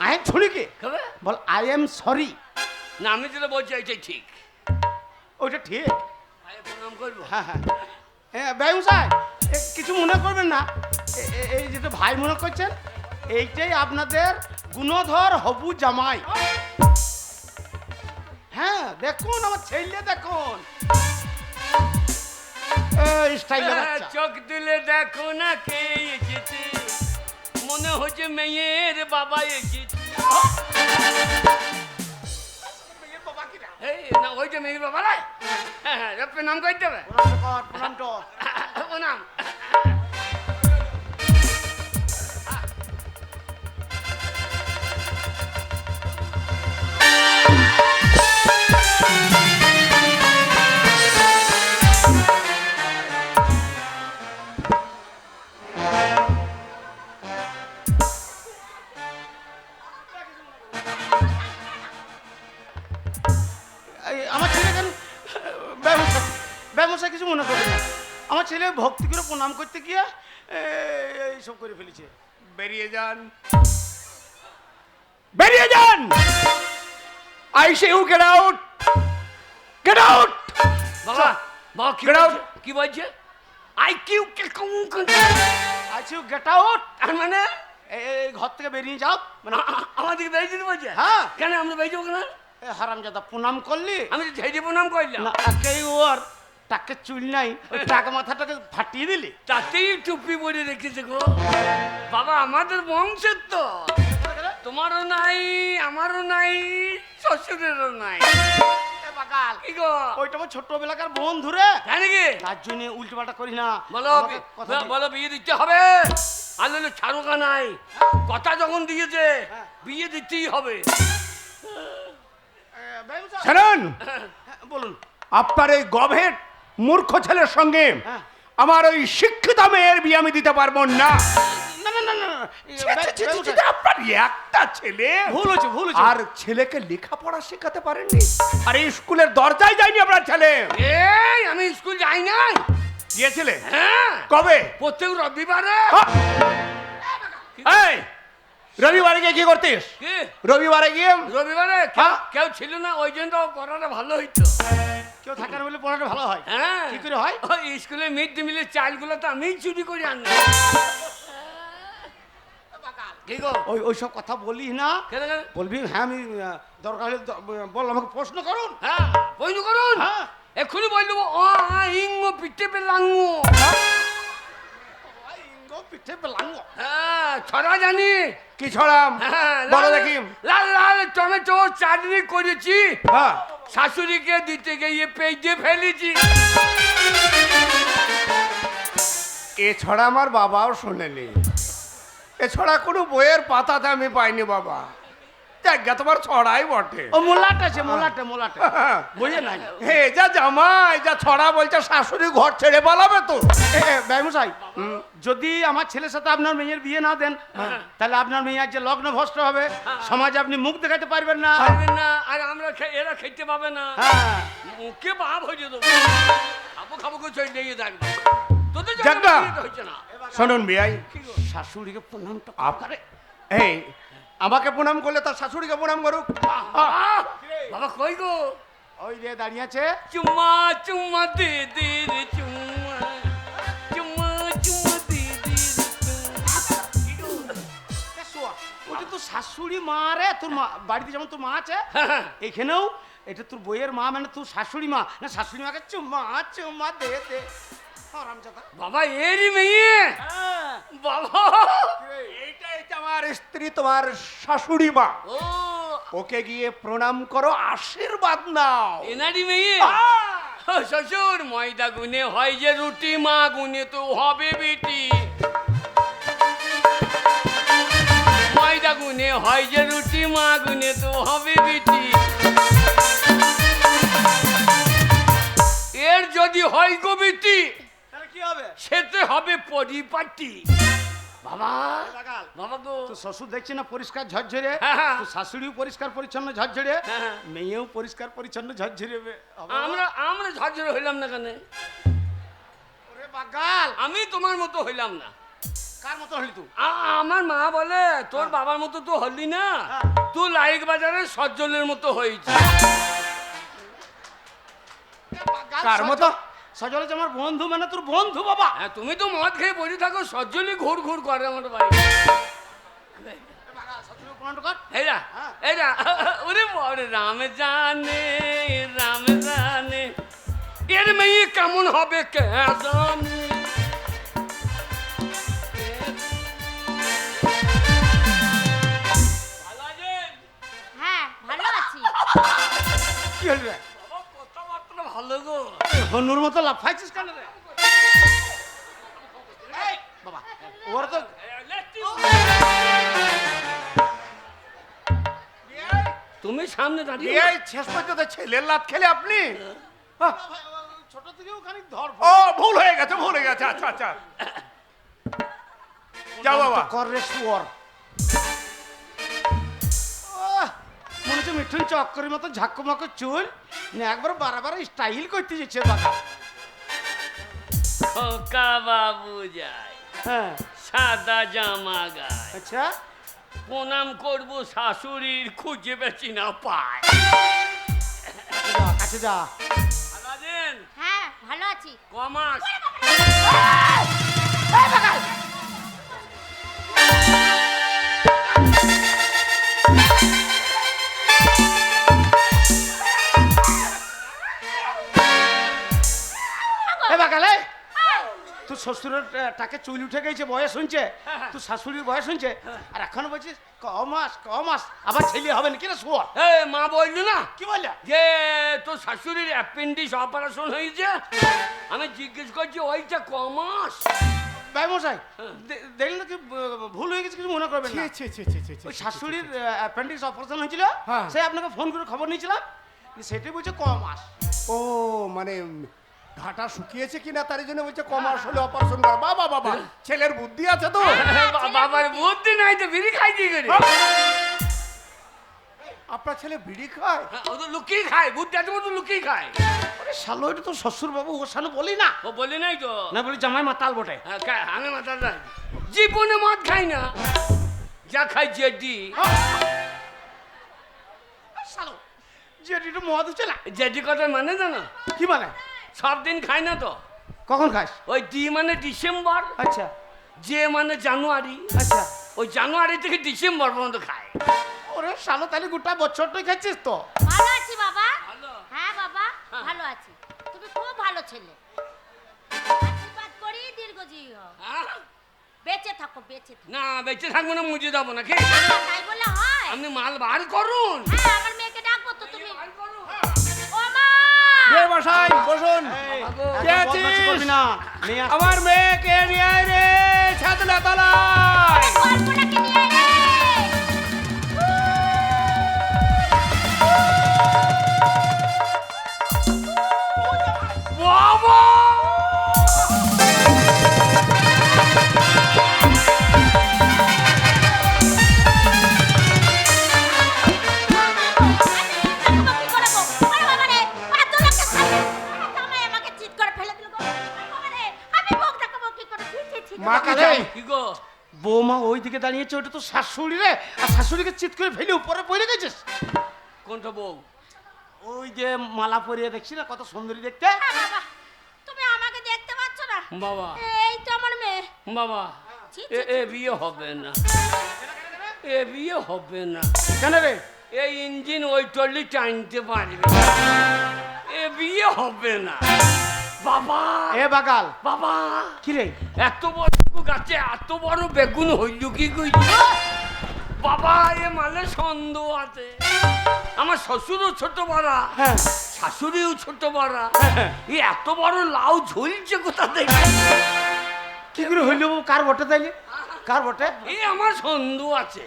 আই এম ছড়ি কি খাবে বল আই এম সরি না আমি যেটা বলছি এইটাই ঠিক ওইটা ঠিক ভাই প্রণাম করবো হ্যাঁ হ্যাঁ হ্যাঁ ব্যয়ম সাহেব কিছু মনে করবেন না এই যেটা ভাই মনে করছেন এইটাই আপনাদের গুণধর হবু জামাই হ্যাঁ দেখুন আমার ছেলে দেখুন স্টাইল চোখ দিলে দেখো না কে এসেছে মনে হচ্ছে মেয়ের বাবা এসেছে এই না ওইটা মেয়ের বাবা রে হ্যাঁ হ্যাঁ প্রণাম করতে হবে প্রণামটা প্রণাম আমার ছেলে ভক্তি করে প্রণাম করতে গিয়ে এইসব করে ফেলেছে। বেরিয়ে যান, বেরিয়ে যান। I say you get out, get out. বাবা বাবা কি Get out! বলছে? কি বলছে? আই কিউ কে কম আচ্ছা গেট আউট, মানে এই ঘর থেকে বেরিয়ে যাও। মানে আমাদেরকে বেরিয়ে যেতে বলছে? হ্যাঁ। কেন আমরা বেরিয়ে যাবো কেন? হারামজাদা প্রণাম করলি আমি তো ঝেড়ে প্রণাম করলাম। না, একেই ওর টাকে চুল নাই, ওই টাক মাথাটাকে ফাটিয়ে দিলি। তাতেই টুপি পরে রেখেছে গো। বাবা আমাদের বংশের তো, তোমারও নাই আমারও নাই শ্বশুরেরও নাই। এ বাগাল, কি গো? ওইটা আমার ছোটবেলাকার বন্ধু রে, তাই নাকি? তার জন্য উল্টো পাল্টা করি না। বলো আমাকে কথা দে। বলো বিয়ে দিতে হবে। আলো ছাড়োকা নাই, কথা যখন দিয়েছে বিয়ে দিতেই হবে। বেগম সাহেব, শুনুন, হ্যাঁ, বলুন। আপনার এই গভের মূর্খ ছেলের সঙ্গে হ্যাঁ। আমার ওই শিক্ষিত মেয়ের বিয়ে আমি দিতে পারবো না। না না না না না, বেগম সাহেব, আপনার একটা ছেলে ভুল হচ্ছে, ভুল হচ্ছে। আর ছেলেকে লেখাপড়া শেখাতে পারেননি। আর এই স্কুলের দরজায় যায়নি আপনার ছেলে। এই আমি স্কুল যাই নাই। গিয়েছিলে হ্যাঁ কবে? প্রত্যেক রবিবারে। এই রবিবারে গিয়ে কি করতিস? কি রবিবারে গিয়ে রবিবারে হ্যাঁ। কেউ ছিল না, ওই জন্য তো পড়াটা ভালো হইতো। কেউ থাকার বলে পড়াটা ভালো হয়। হ্যাঁ কি করে হয়? ওই স্কুলে মিড ডে মিলের চালগুলো তো আমি চুরি করে আনলাম। কি গো? ওই ওইসব কথা বলিস না। কেন কেন? বলবি হ্যাঁ আমি দরকার হলে বল, আমাকে প্রশ্ন করুন। হ্যাঁ বইনু করুন। হ্যাঁ। এক্ষুনি বই দেবো ও ইঙ্গো পিঠে পেলাঙ্গো। পিঠে পেলাঙ্গ। হ্যাঁ ছড়া জানি। কি ছড়াম? হ্যাঁ, বলো লাল- দেখি। লাল লাল টমেটো চাটনি করেছি, হ্যাঁ, শাশুড়িকে দিতে গিয়ে পেয়ে ফেলেছি। এ ছড়া আমার বাবাও শোনেনি। এছাড়া কোনো বইয়ের পাতাতে আমি পাইনি বাবা। জায়গা তোমার ছড়াই বটে। ও মোলাট আছে, মোলাটে মোলাটে বুঝে নাই। হে যা জামাই যা ছড়া বলছে, শাশুড়ি ঘর ছেড়ে পালাবে তো। ব্যবসায়ী, যদি আমার ছেলের সাথে আপনার মেয়ের বিয়ে না দেন, তাহলে আপনার মেয়ের যে লগ্ন ভ্রষ্ট হবে, সমাজে আপনি মুখ দেখাতে পারবেন না। পারবেন না, আর আমরা এরা খেতে পাবে না। হ্যাঁ। মুখে ভাব হয়ে যেত। খাবো খাবো করে চলে নিয়ে থাকবে। তোদের যাক জন্য না। বিয়ে হচ্ছে না। শুনুন বিয়াই, শাশুড়িকে প্রণামটা আপনারে এই আমাকে প্রণাম করলে তার শাশুড়িকে প্রণাম করুক। আহ! বাবা কই গো? ওই যে দাঁড়িয়ে আছে। চুম্মা চুম্মা দে দে রে চুম্মা, চুম্মা চুম্মা দে দে রে চুম্মা। ওটা তো শাশুড়ি মা রে, তোর মা বাড়িতে যেমন তোর মা আছে, হ্যাঁ, এখানেও এটা তোর বইয়ের মা, মানে তোর শাশুড়ি মা না, শাশুড়ি মাকে চুম্মা চুম্মা দে দে। হারামজাদা। বাবা এরই মেয়ে। হ্যাঁ। বাবা এইটাই তো আমার স্ত্রী, তোমার শাশুড়ি মা। ও ওকে গিয়ে প্রণাম করো, আশীর্বাদ নাও। এনারই মেয়ে। ও, শ্বশুর ময়দা গুনে হয় যে রুটি, মা গুনে তো হবে বেটি। ময়দা গুনে হয় যে রুটি, মা গুনে তো হবে বেটি। এর যদি হয় গো বেটি, তাহলে কি হবে? সেতে হবে পরিপাটি। বাবা বাবা গো, তো শ্বশুর দেখছি না পরিষ্কার ঝরঝরে, হ্যাঁ, হ্যাঁ। তো শাশুড়িও পরিষ্কার পরিচ্ছন্ন ঝরঝরে, হ্যাঁ। মেয়েও পরিষ্কার পরিচ্ছন্ন ঝরঝরে হবে। আমরা আমরা ঝরঝরে হইলাম না কেন? ওরে বাগাল, আমি তোমার মতো হইলাম না। কার মতো হলি তুই? আমার মা বলে তোর বাবার মতো তো হলি না, হ্যাঁ। তুই লাইক বাজারের সজ্জলের মতো হয়েছে। কার মতো? সজল হচ্ছে আমার বন্ধু, মানে তোর বন্ধু বাবা। হ্যাঁ, তুমি তো মদ খেয়ে বসে থাকো, সজ্জলই ঘুর ঘুর করে আমার বাড়ি। সজল প্রণাম কর। এইরা হ্যাঁ। এইরা ওরে বড় রাম জানে, রাম জানে এর মেয়ে কেমন হবে কে জানে। ভালো আছেন? হ্যাঁ ভালো আছি। কি হল রে? বাবা কথাবার্তা ভালো গো। হনুর মতো লাফাইছিস কেন রে? এই, বাবা ওরা তো তুমি সামনে দাঁড়িয়ে এই শেষ পর্যন্ত ছেলের লাত খেলে আপনি? ছোট থেকেও খানিক ধর। ও ভুল হয়ে গেছে, ভুল হয়ে গেছে। আচ্ছা আচ্ছা, যাও বাবা। কর রে শুয়োর। মনে হচ্ছে মিঠুন চক্করের মতো ঝাক্কু মাক্কু চুল, না একবার বারবার স্টাইল করতে যাচ্ছে বাবা। খোকা বাবু যায়, হ্যাঁ সাদা জামা গায়, আচ্ছা প্রণাম করব শাশুড়ির, খুঁজে বেশি না পায়। যা, কাছে যা। ভালো আছেন? হ্যাঁ ভালো আছি। কমাস এ বাকালে তুই শ্বশুরের টাকে চুল উঠে গেছে, বয়স হয়েছে, তুই শাশুড়ির বয়স হয়েছে, আর এখন বলছিস কমাস আবার ছেলে হবে না কিনা শুয়ার? এ মা বললো না কি বললা? যে তোর শাশুড়ির অ্যাপেন্ডিক্স অপারেশন হয়েছে, আমি জিজ্ঞেস করছি ওইটা কমাস। ভাই মশাই দেখলেন কি ভুল হয়ে গেছে, কিছু মনে করবেন না। ওই শাশুড়ির অ্যাপেন্ডিক্স অপারেশন হয়েছিল, হ্যাঁ। সে আপনাকে ফোন করে খবর নিয়েছিলাম, সেটাই বলছে কমাস। ও মানে ঘাটা শুকিয়েছে কিনা তার জন্য বলছে কমাস হলে অপারেশন করা। বাবা বাবা, ছেলের বুদ্ধি আছে তো। বাবার বুদ্ধি নাই তো বিড়ি খাই কি করে? আপনার ছেলে বিড়ি খায়? ও তো লুকিয়ে খায়, বুদ্ধি আছে তো লুকিয়ে খায়। আরে শালো, এটা তো শ্বশুর বাবু, ওর সামনে বলি না। ও বলি নাই তো। না বলি জামাই মাতাল বটে। হ্যাঁ, আমি মাথা নাই, জীবনে মদ খাই না, যা খাই জেডি। শালো যেটা মদ হচ্ছে না। জেডি কথা মানে জানো? কি মানে? সব দিন খাই না তো। কখন খাস? ওই ডি মানে ডিসেম্বর, আচ্ছা যে মানে জানুয়ারি, আচ্ছা। ওই জানুয়ারি থেকে ডিসেম্বর পর্যন্ত খায়। ওরে শালো, তাহলে গোটা বছরটাই খাচ্ছিস তো? ভালো আছি বাবা। ভালো। হ্যাঁ বাবা হ্যাঁ। ভালো আছি। তুমি খুব ভালো ছেলে। আশীর্বাদ করি দীর্ঘজীবী হও, হ্যাঁ? বেঁচে থাকো বেঁচে থাকো। না বেঁচে থাকবো না, মুজে যাবো না, কি তাই বললে হয়? আপনি মাল বার করুন। হ্যাঁ আমার মেয়েকে ডাকবো তো তুমি। বার করুন। ও মা! বিয়ে বসাই বসুন। কে একদম আছিস? বদমাশি করবি না। নিয়ে আস। আমার মেয়েকে নিয়ে আয় রে ছাদনা তলায়। কল্পনাকে নিয়ে আয় রে। বাবা! থাকবো কি করে গো? ওরে বাবা রে, এত লোককে খাইয়ে, জামাই আমাকে চিৎ করে ফেলে দিল গো। ওরে বাবা রে, আমি মুখ দেখাবো কি করে? ছি, ছি, ছি। মাকে বাকালে, যাই। কি গো? বৌমা ওই দিকে দাঁড়িয়েছে, ওটা তো শাশুড়ি রে, আর শাশুড়িকে চিৎ করে ফেলে উপরে পড়ে গেছিস। কোনটা বউ? ওই যে মালা পরিয়ে দেখছি না, কত সুন্দরী দেখতে। হ্যাঁ বাবা, তুমি আমাকে দেখতে পাচ্ছ না? বাবা এই তো আমার মেয়ে। বাবা, ছি, এ বিয়ে হবে না, এ বিয়ে হবে না। কেন রে? এই ইঞ্জিন ওই টলি টানতে পারবে, এ বিয়ে হবে না। বাবা এ বাগাল, বাবা, কি রে? এত বড় গাছে এত বড় বেগুন হইল কি কইল? বাবা এ মানে সন্দেহ আছে। আমার শ্বশুরও ছোট বড়া, হ্যাঁ। শাশুড়িও ছোট বড়া, এই এত বড় লাউ ঝুলছে কোথা থেকে? কি করে হইল? কার বটে তাইলে? কার বটে? এই আমার সন্দেহ আছে।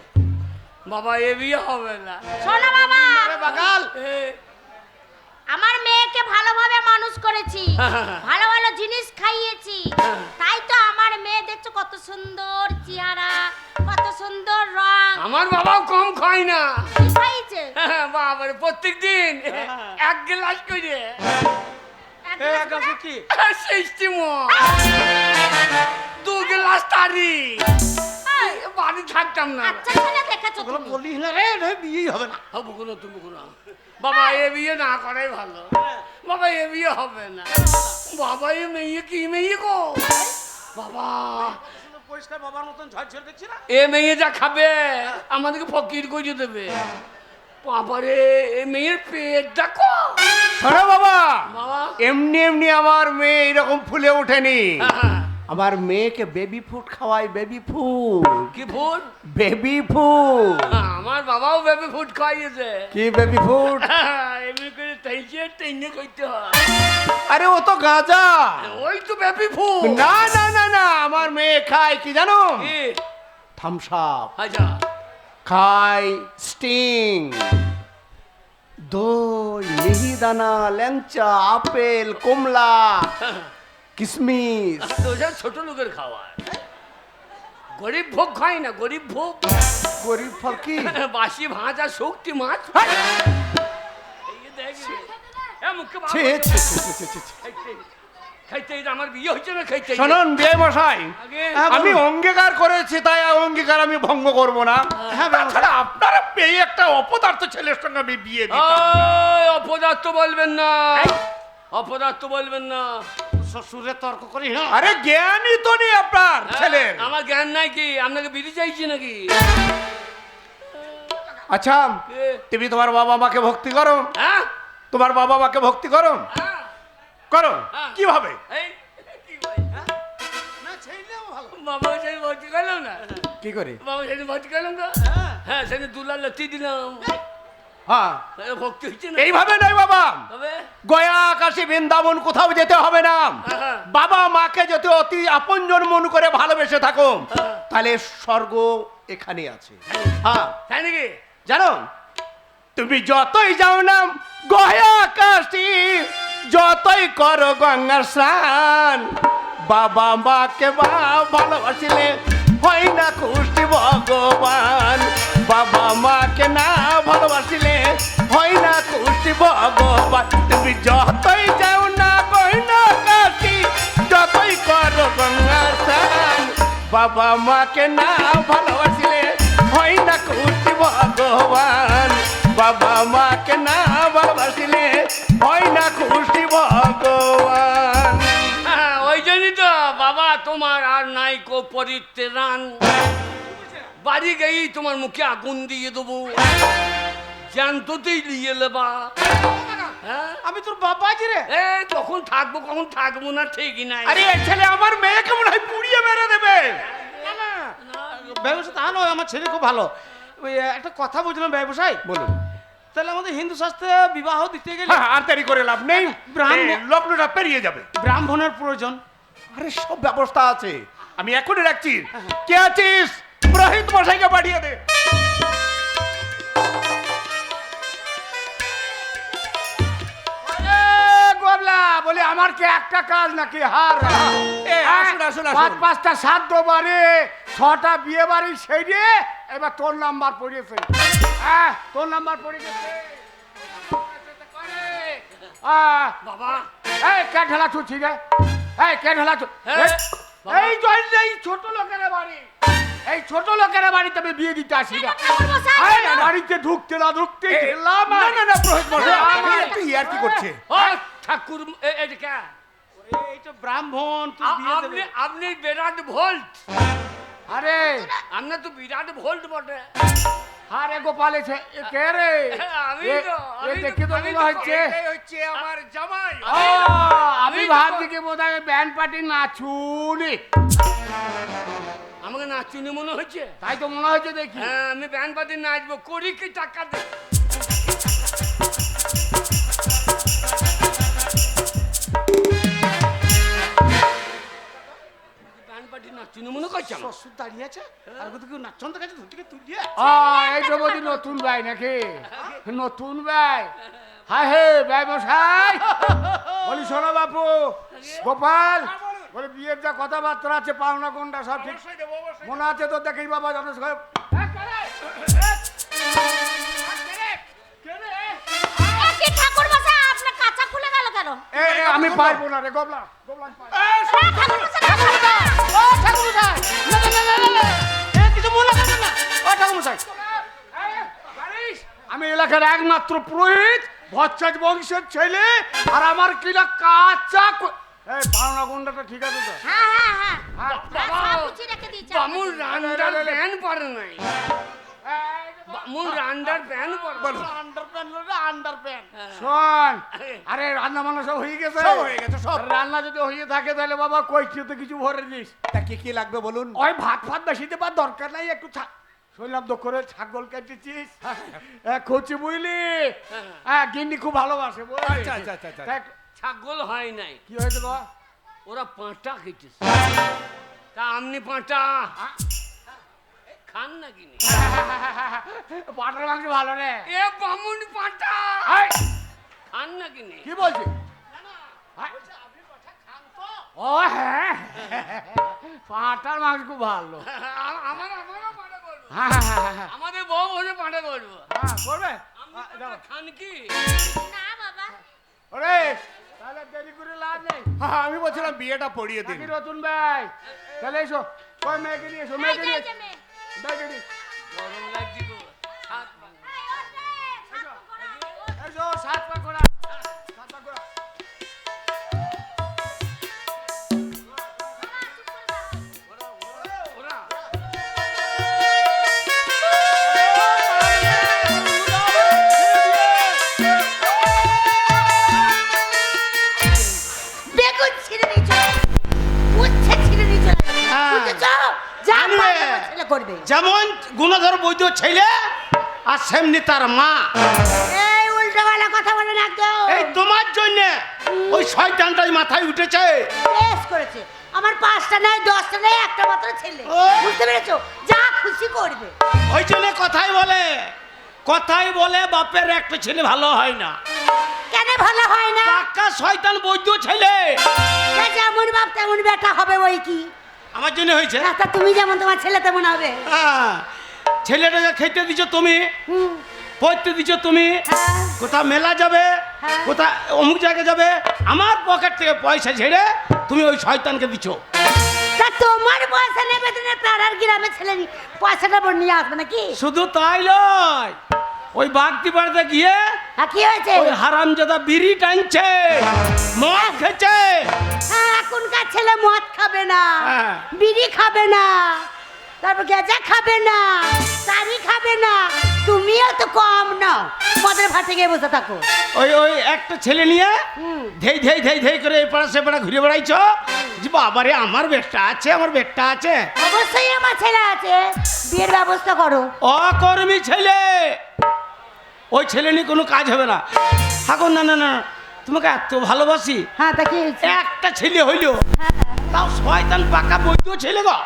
বাবা এ বিয়ে হবে না। শোনো বাবা, আরে বাগাল, এ, আমার মেয়েকে ভালোভাবে মানুষ করেছি, ভালো ভালো জিনিস খাইয়েছি, তাই তো আমার মেয়ে দেখছো কত সুন্দর চেহারা, কত সুন্দর রং। আমার বাবাও কম খায় না। কি খাইয়েছে? বাবারে প্রত্যেক দিন এক গ্লাস করে এক এ গ্লাস গাছে করে? কি? সিস্টেম, 2 গ্লাস তারি বাড়ি থাকতাম না। আচ্ছা ছেলে দেখেছো ওগুলো তুমি? বলিস না রে, রে বিয়েই হবে না। হবো কোনো তুমি কোনো। বাবা এ বিয়ে না করাই ভালো। বাবা এ বিয়ে হবে না। বাবা এ মেয়ে কি মেয়ে গো? বাবা পরিষ্কার বাবার মতন ঝরঝর দেখছি না। এ মেয়ে যা খাবে আমাদেরকে ফকির করে দেবে। বাবারে এ মেয়ের পেট দেখো। শোনো বাবা, বাবা এমনি এমনি আমার মেয়ে এরকম ফুলে ওঠেনি। হ্যাঁ, আমার মেয়েকে বেবি ফুড খাওয়াই, বেবি ফুড, কি ফুড? Baby food. আমার বাবাও বেবি ফুড খাইয়েছে। কি বেবি ফুড? এমনি করে টাইছে টাইনে কইতে হয়। আরে ও তো গাঁজা। ওই তো বেবি ফুড। না না না না, আমার মেয়ে খায় কি জানো? কি? থামস আপ আচ্ছা খায়, স্টিং, দই, মিহিদানা, ল্যাংচা, আপেল, কমলা, কিশমিশ। তো ওটা ছোট লোকের খাওয়ার। গরিব ভোগ খায় না, গরিব ভোগ। গরিব ফল কি? বাসি ভাজা শক্তি মাছ। এই যে দেখ রে। এ মুখে ছি, বাবা- ছি, ছি, ছি, ছি, ছি। এই, এই, খাইতে আমার বিয়ে হচ্ছে না খাইতে শুনুন বিয়ে মশাই, আগে আমি অঙ্গীকার করেছি, তাই অঙ্গীকার আমি ভঙ্গ করব না। হ্যাঁ, তাছাড়া আপনারা পেয়ে একটা অপদার্থ ছেলের সঙ্গে আমি বিয়ে দিতাম। ওই অপদার্থ বলবেন না, অপদার্থ বলবেন না। শ্বশুরের তর্ক করি না। আরে জ্ঞানই তো নেই আপনার ছেলের। আমার জ্ঞান নাই কি? আপনাকে বিড়ি চাইছি নাকি? আচ্ছা, এ, তুমি তোমার বাবা মাকে ভক্তি করো? হ্যাঁ তোমার বাবা মাকে ভক্তি করো? হ্যাঁ, করো। হ্যাঁ। কিভাবে? এই, কি বল? না, ছেলেও ভালো। বাবা সেই ভর্তি করলাম না, কি করে? বাবা সেদিন ভর্তি করলাম তো, হ্যাঁ সেদিন দুলার লতি দিলাম, হ্যাঁ, ভক্তি হচ্ছে না। এইভাবে নয় বাবা। তবে গয়া কাশী বৃন্দাবন কোথাও যেতে হবে না। হ্যাঁ। বাবা মাকে যদি অতি আপনজন মন করে ভালোবেসে থাকো, হ্যাঁ। তাহলে স্বর্গ এখানে আছে। হ্যাঁ, তাই নাকি? জানো, তুমি যতই যাও না গয়া কাশী, যতই করো গঙ্গার স্নান, বাবা মাকে ভালোবাসিলে হয় না খুশি ভগবান। বাবা মাকে না ভালোবাসিলে হয় না খুশি ভগবান। তুমি যতই যাও না গয়া কাশী, যতই করো গঙ্গার স্নান, বাবা মাকে না ভালোবাসিলে হয় না খুশি ভগবান। বাবা মাকে না ভালোবাসিলে হয় না খুশি ভগবান। হ্যাঁ, ওই জন্যই তো বাবা তোমার আর নাই কো পরিত্রাণ। বাড়ি গেই তোমার মুখে আগুন দিয়ে দেবো, জ্যান্ততেই নিয়ে নেবা। হ্যাঁ, আমি তোর বাবাজি রে। এ কখন থাকবো কখন থাকবো না ঠিকই নাই। আরে এই ছেলে আমার মেয়েকে মনে হয় পুড়িয়ে মেরে দেবে। ব্যবসা তা নয়, আমার ছেলে খুব ভালো। ওই একটা কথা বলছিলাম ব্যবসায়। বলুন। তাহলে আমাদের হিন্দু শাস্ত্রে বিবাহ দিতে গেলে হ্যাঁ, আর দেরি করে লাভ নেই, ব্রাহ্মণ- লগ্নটা পেরিয়ে যাবে। ব্রাহ্মণের প্রয়োজন। আরে সব ব্যবস্থা আছে, আমি এখনই রাখছি। কে আছিস? পুরোহিত মশাইকে পাঠিয়ে দে। গোবলা বলে আমার কি একটা কাজ নাকি হার? এ, আসুন, আসুন, আসুন। পাঁচ পাঁচটা সাধ্য বাড়ি, 6টা বিয়ে বাড়ি সেই দিয়ে এবার তোর নাম্বার পড়িয়েছে। হ্যাঁ, তোর নাম্বার পড়ে গেছে। বাবা এই কে ঢেলা ছুটছি রে? এই কে ঢেলা হ্যাঁ, বাবা। এই জল এই ছোট লোকের বাড়ি, এই ছোট লোকের বাড়িতে আমি বিয়ে দিতে আসি না। এই বাড়িতে ঢুকতে না ঢুকতে গেলাম। না না না, পুরোহিত মশাই আমার- আপনি ইয়ার কি করছে? ও ঠাকুর, এটা কে? এই তো ব্রাহ্মণ, তুই বিয়ে আপনি দেবে। আপনি বিরাট ভোল্ট, আরে আপনার তো বিরাট ভোল্ট বটে। আরে গোপাল এ কে রে? আমি এ- তো, এ আমি দেখে তো আমি মনে তো- হচ্ছে এটাই হচ্ছে আমার জামাই। ও, আমি ভাবছি কি বোধ হয় ব্যান্ড পার্টি নাচুনি, আমাকে নাচুনি মনে হচ্ছে। তাই তো মনে হচ্ছে দেখি। হ্যাঁ, আমি ব্যান্ড পার্টি নাচবো, করি কি টাকা দে। ব্যান্ড পার্টি নাচুনি মনে করছে আমার। শ্বশুর দাঁড়িয়ে আছে আর কোথাও কেউ নাচন কাছে ধুতিকে তুলিয়ে। এই তো বলছি নতুন ভাই নাকি? নতুন ভাই। হ্যাঁ হে ভাই মশাই, বলি শোনো বাপু, গোপাল বলে বিয়ের যা কথাবার্তা আছে পাওনা কোনটা সব ঠিক মনে আছে তো? দেখি বাবা জানো সব। কি ঠাকুর মশাই, আপনার কাঁচা খুলে গেল কেন? আমি পারবো না রে গোবলা, গোবলা আমি পারবো না। ঠাকুর মশাই, ঠাকুর মশাই। ও ঠাকুর মশাই, না না না না না, এ কিছু মনে করবেন না। ও ঠাকুর মশাই, আমি এলাকার একমাত্র পুরোহিত, ভচ্চাজ বংশের ছেলে, আর আমার কিনা কাঁচা এই পাওনা গুন্ডাটা ঠিক আছে তো? হ্যাঁ হ্যাঁ হ্যাঁ, হ্যাঁ, সব গুছিয়ে রেখে দিয়েছি। বামুন রান্ডার প্যান পরে নাই, বামুন রান্ডার প্যান পরে। আন্ডারপ্যান্ট শোন, আরে রান্না বান্না সব হয়ে গেছে? সব হয়ে গেছে, সব। রান্না যদি হয়ে থাকে তাহলে বাবা কইতে কিছু ভরে দিস। তা কি কি লাগবে বলুন? ওই ভাত ফাত বেশি দেবার দরকার নাই, একটু শুনলাম তো করে ছাগল কেটেছিস, কচি বুঝলি? হ্যাঁ, গিন্নি খুব ভালোবাসে বুঝলি? আচ্ছা, আচ্ছা, আচ্ছা, আচ্ছা। তা একটু- ছাগল হয় নাই, কি হয়েছে বাবা? ওরা পাঁটা খেতেছে। তা আপনি পাঁটা খান নাকি? পাটার মাংস ভালো রে। এ বামুন পাঁটা এই, খান নাকি? কি বলছিস? ও হ্যাঁ, পাটার মাংস খুব ভালো। আমারও পাঁটা করবো, হ্যাঁ হ্যাঁ হ্যাঁ হ্যাঁ আমাদের বউ বলে পাঁটা করবো। হ্যাঁ, করবে? আপনি পাঁটা খান কি? না বাবা। ওরে তাহলে দেরি করে লাভ নেই। হ্যাঁ, আমি বলছিলাম বিয়েটা পড়িয়ে দিন। নাকি রতন ভাই, তাহলে এসো। কই মেয়েকে নিয়ে এসো, মেয়েকে নিয়ে এসো। মেয়েকে নিয়ে গরম লাগছে গো। এসো, সাত পা করা। সাত পা করা। বেগুন ছিঁড়ে নিয়ে চলে গেছে। উচ্ছে ছিঁড়ে নিয়ে চলে গেছে। হ্যাঁ। বুঝেছো? যা আনবে। পারবে আমার ছেলে করবে। যেমন গুণধর বৈদ্য ছেলে আর সেমনি তার মা। এই উল্টোপাল্টা কথা বলে না একদম। এই তোমার জন্য ওই শয়তানটাই মাথায় উঠেছে। বেশ করেছে। আমার 5টা নয় 10টা নয় একটা মাত্র ছেলে। ও। বুঝতে পেরেছো? যা খুশি করবে। ওই জন্য কথাই বলে বাপের একটা ছেলে ভালো হয় না। কেন ভালো হয় না? পাক্কা শয়তান বৈদ্য ছেলে। সে যেমন বাপ তেমন বেটা হবে ওই কি? আমার জন্য হয়েছে। রাস্তা তুমি যেমন তোমার ছেলে তেমন হবে। হ্যাঁ, ছেলেটাকে খেতে দিছো তুমি, হুম। পড়তে দিছো তুমি, হ্যাঁ। কোথা মেলা যাবে, হ্যাঁ। কোথা অমুক জায়গায় যাবে, আমার পকেট থেকে পয়সা ঝেড়ে তুমি ওই শয়তানকে দিছো। তা তোমার পয়সা নেবে তো না, তার আর গ্রামের ছেলে পয়সাটা নিয়ে আসবে নাকি? শুধু তাই নয়, ওই বাগদি পাড়াতে গিয়ে আর কি হয়েছে? ওই হারামজাদা বিড়ি টানছে, মদ খেছে। হ্যাঁ, এখনকার ছেলে মদ খাবে না, হ্যাঁ। বিড়ি খাবে না, তারপর গেজা খাবে না, তারি খাবে না। তুমিও তো কম নাও, মদের ভাতে গিয়ে বসে থাকো। ওই একটা ছেলে নিয়ে হুম। ধেই করে এই পাড়া সে পাড়া ঘুরে বেড়াইছ। যে বাবারে আমার বেটটা আছে, আমার বেটটা আছে। অবশ্যই আমার ছেলে আছে, বিয়ের ব্যবস্থা করো। অকর্মী ছেলে, ওই ছেলে নিয়ে কোনো কাজ হবে না। ঠাকুর না না না, তোমাকে এত ভালোবাসি। হ্যাঁ, তা কি হয়েছে? একটা ছেলে হইলো, তাও শয়তান পাকা বৈদ্য ছেলে গো।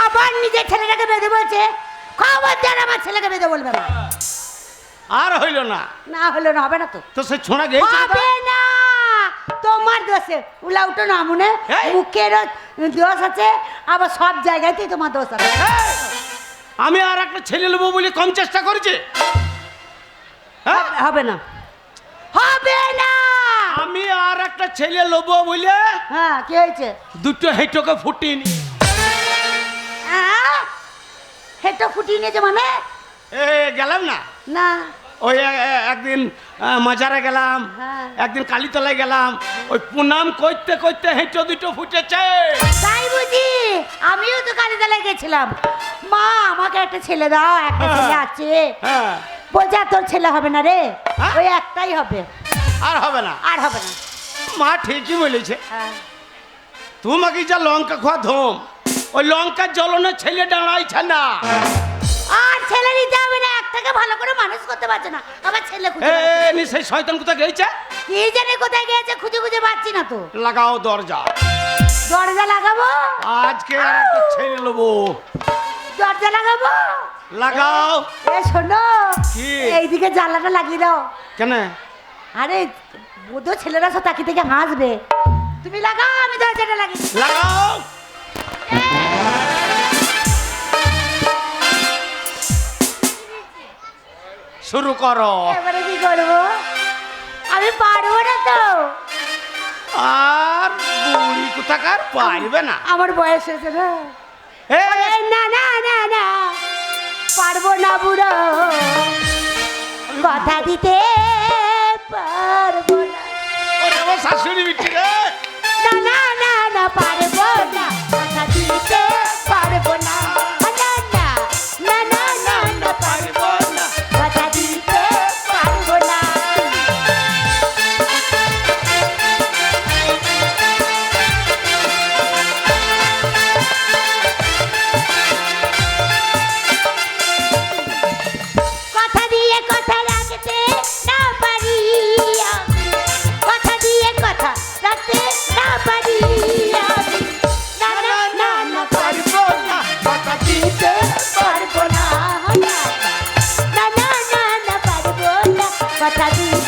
আবার নিজের ছেলেটাকে বেঁধে বলছে, খবরদার আমার ছেলেকে বেঁধে বলবে না। আর হইলো না, না হলো না, হবে না তো। তো সে ছোঁড়া গেছে। হবে না, তোমার দোষে উলা উঠো না মনে। এই! মুখের দোষ আছে, আবার সব জায়গাতেই তোমার দোষ আছে। আমি আর একটা ছেলে নেবো বলে কম চেষ্টা করেছি? হ্যাঁ? হবে না, হবে না। আমি আর একটা ছেলে নেবো বলে হ্যাঁ, কি হয়েছে? দুটো হেঁটোকে ফুটিনি। হেঁটো ফুটিয়ে নিয়েছে মানে? এ গেলাম না, না। ওই একদিন মাজারে গেলাম, হ্যাঁ। একদিন কালীতলায় গেলাম, ওই প্রণাম করতে করতে হেঁটো দুটো ফুটেছে। তাই বুঝি? আমিও তো কালীতলায় গেছিলাম। মা, আমাকে একটা ছেলে দাও, একটা ছেলে আছে। হ্যাঁ, বলছে আর তোর ছেলে হবে না রে, হ্যাঁ? ওই একটাই হবে, আর হবে না। আর হবে না। মা ঠিকই বলেছে। হ্যাঁ। তোমাকে যা লঙ্কা খোয়া ধোম, ওই লঙ্কার জ্বলনে ছেলে দাঁড়াইছে না। আর ছেলে নিতে হবে না, একটাকে ভালো করে মানুষ করতে পারছে না, আবার ছেলে খুঁজে এ বেড়াচ্ছে। নি সেই শয়তান কোথায় গেছে? কি জানি কোথায় গিয়েছে, খুঁজে খুঁজে পাচ্ছি না তো। লাগাও দরজা, দরজা লাগাবো, আজকে আর একটা ছেলে নেবো। দরজা লাগাবো। লাগাও। এ শোনো, কি? এইদিকে জানলাটা লাগিয়ে দাও। কেন? আরে বুধো ছেলেরা সব তাকি থেকে হাসবে। তুমি লাগাও, আমি দরজাটা লাগিয়ে দিই। লাগাও। শুরু করো। এবারে কি করবো? আমি পারবো না তো। আর বুড়ি কোথাকার পারবে না। আমার বয়স হয়েছে না। এ, এই না না না না, পারবো না বুড়ো, কথা দিতে পারবো না। ওরে আমার শাশুড়ি বিটি রে। না না না না, পারবো না, কথা দিতে পারবো না। না না না না না না, পারবো না, কথা দিতে পারবো না। কথা দিয়ে কথা রাখতে না পারি, কথা দিয়ে কথা রাখতে না পারি। না না না না, পারবো না, কথা দিতে পারবো না। না না না না, পারবো না, কথা দিয়ে